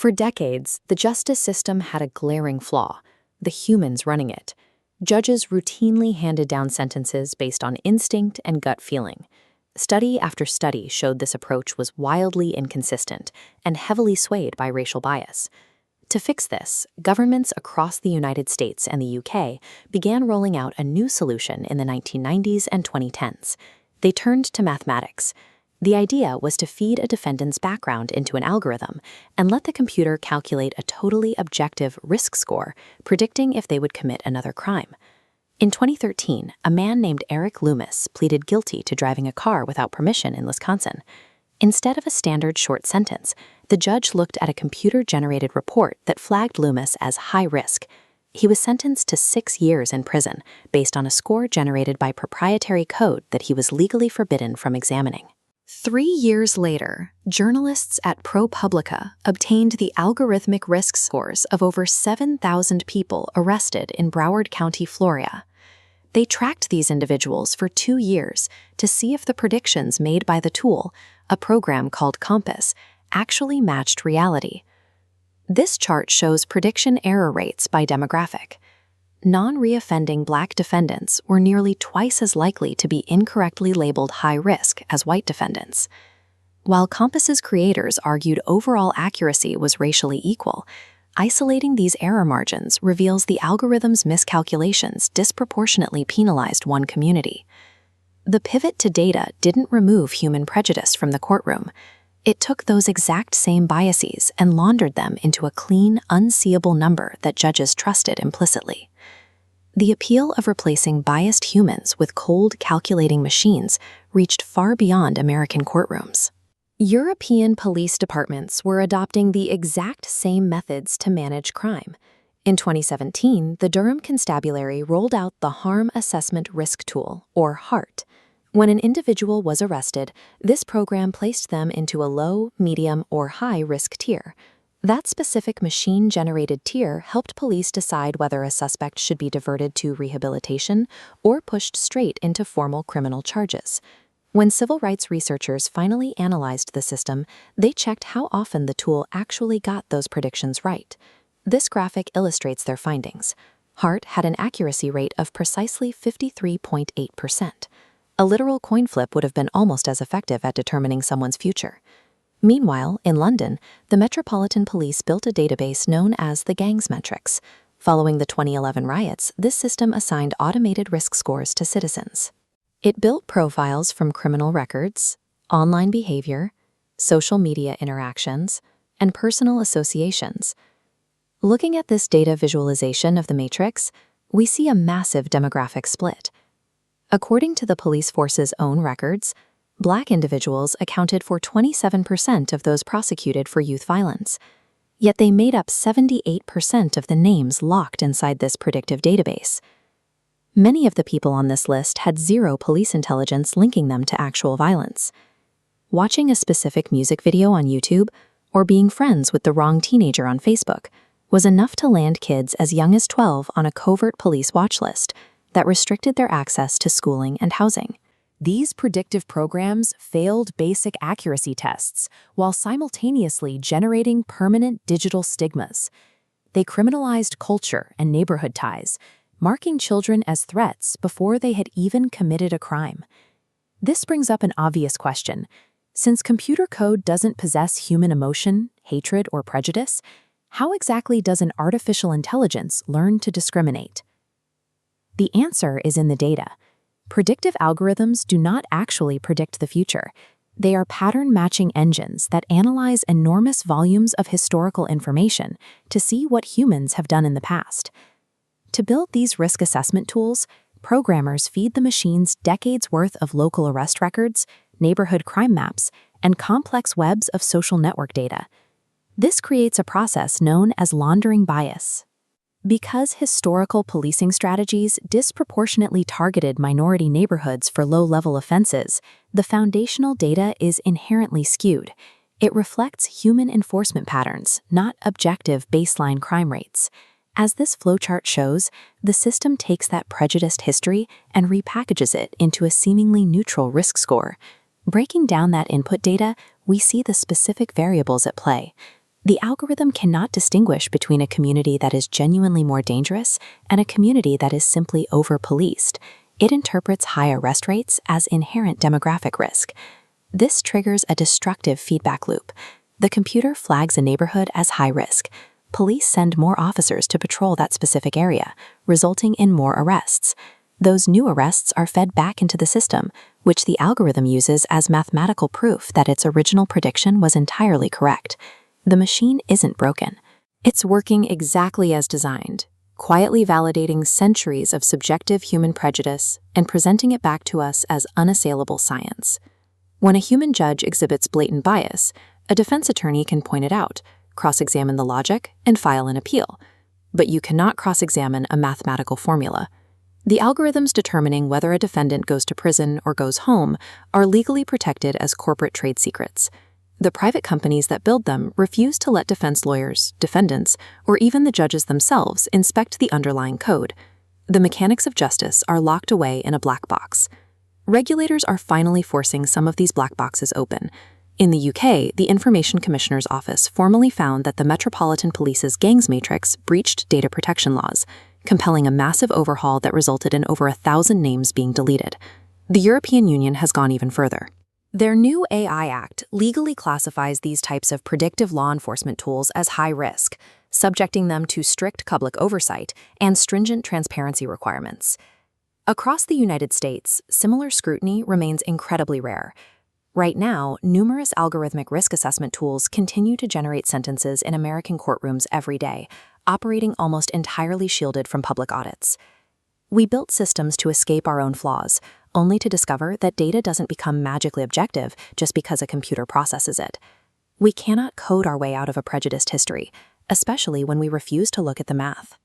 For decades, the justice system had a glaring flaw: the humans running it. Judges routinely handed down sentences based on instinct and gut feeling. Study after study showed this approach was wildly inconsistent and heavily swayed by racial bias. To fix this, governments across the United States and the UK began rolling out a new solution in the 1990s and 2010s. They turned to mathematics. The idea was to feed a defendant's background into an algorithm and let the computer calculate a totally objective risk score, predicting if they would commit another crime. In 2013, a man named Eric Loomis pleaded guilty to driving a car without permission in Wisconsin. Instead of a standard short sentence, the judge looked at a computer-generated report that flagged Loomis as high risk. He was sentenced to 6 years in prison based on a score generated by proprietary code that he was legally forbidden from examining. 3 years later, journalists at ProPublica obtained the algorithmic risk scores of over 7,000 people arrested in Broward County, Florida. They tracked these individuals for 2 years to see if the predictions made by the tool, a program called COMPAS, actually matched reality. This chart shows prediction error rates by demographic. Non-reoffending Black defendants were nearly twice as likely to be incorrectly labeled high risk as white defendants. While COMPAS's creators argued overall accuracy was racially equal, isolating these error margins reveals the algorithm's miscalculations disproportionately penalized one community. The pivot to data didn't remove human prejudice from the courtroom. It took those exact same biases and laundered them into a clean, unseeable number that judges trusted implicitly. The appeal of replacing biased humans with cold, calculating machines reached far beyond American courtrooms. European police departments were adopting the exact same methods to manage crime. In 2017, the Durham Constabulary rolled out the Harm Assessment Risk Tool, or HART. When an individual was arrested, this program placed them into a low, medium, or high-risk tier. That specific machine-generated tier helped police decide whether a suspect should be diverted to rehabilitation or pushed straight into formal criminal charges. When civil rights researchers finally analyzed the system, they checked how often the tool actually got those predictions right. This graphic illustrates their findings. HART had an accuracy rate of precisely 53.8%. A literal coin flip would have been almost as effective at determining someone's future. Meanwhile, in London, the Metropolitan Police built a database known as the Gangs Metrics. Following the 2011 riots, this system assigned automated risk scores to citizens. It built profiles from criminal records, online behavior, social media interactions, and personal associations. Looking at this data visualization of the matrix, we see a massive demographic split. According to the police force's own records, Black individuals accounted for 27% of those prosecuted for youth violence. Yet they made up 78% of the names locked inside this predictive database. Many of the people on this list had zero police intelligence linking them to actual violence. Watching a specific music video on YouTube or being friends with the wrong teenager on Facebook was enough to land kids as young as 12 on a covert police watch list that restricted their access to schooling and housing. These predictive programs failed basic accuracy tests while simultaneously generating permanent digital stigmas. They criminalized culture and neighborhood ties, marking children as threats before they had even committed a crime. This brings up an obvious question. Since computer code doesn't possess human emotion, hatred, or prejudice, how exactly does an artificial intelligence learn to discriminate? The answer is in the data. Predictive algorithms do not actually predict the future. They are pattern-matching engines that analyze enormous volumes of historical information to see what humans have done in the past. To build these risk assessment tools, programmers feed the machines decades' worth of local arrest records, neighborhood crime maps, and complex webs of social network data. This creates a process known as laundering bias. Because historical policing strategies disproportionately targeted minority neighborhoods for low-level offenses, the foundational data is inherently skewed. It reflects human enforcement patterns, not objective baseline crime rates. As this flowchart shows, the system takes that prejudiced history and repackages it into a seemingly neutral risk score. Breaking down that input data, we see the specific variables at play. The algorithm cannot distinguish between a community that is genuinely more dangerous and a community that is simply over-policed. It interprets high arrest rates as inherent demographic risk. This triggers a destructive feedback loop. The computer flags a neighborhood as high risk. Police send more officers to patrol that specific area, resulting in more arrests. Those new arrests are fed back into the system, which the algorithm uses as mathematical proof that its original prediction was entirely correct. The machine isn't broken. It's working exactly as designed, quietly validating centuries of subjective human prejudice and presenting it back to us as unassailable science. When a human judge exhibits blatant bias, a defense attorney can point it out, cross-examine the logic, and file an appeal. But you cannot cross-examine a mathematical formula. The algorithms determining whether a defendant goes to prison or goes home are legally protected as corporate trade secrets. The private companies that build them refuse to let defense lawyers, defendants, or even the judges themselves inspect the underlying code. The mechanics of justice are locked away in a black box. Regulators are finally forcing some of these black boxes open. In the UK, the Information Commissioner's Office formally found that the Metropolitan Police's gangs matrix breached data protection laws, compelling a massive overhaul that resulted in over 1,000 names being deleted. The European Union has gone even further. Their new AI Act legally classifies these types of predictive law enforcement tools as high risk, subjecting them to strict public oversight and stringent transparency requirements. Across the United States, similar scrutiny remains incredibly rare. Right now, numerous algorithmic risk assessment tools continue to generate sentences in American courtrooms every day, operating almost entirely shielded from public audits. We built systems to escape our own flaws, only to discover that data doesn't become magically objective just because a computer processes it. We cannot code our way out of a prejudiced history, especially when we refuse to look at the math.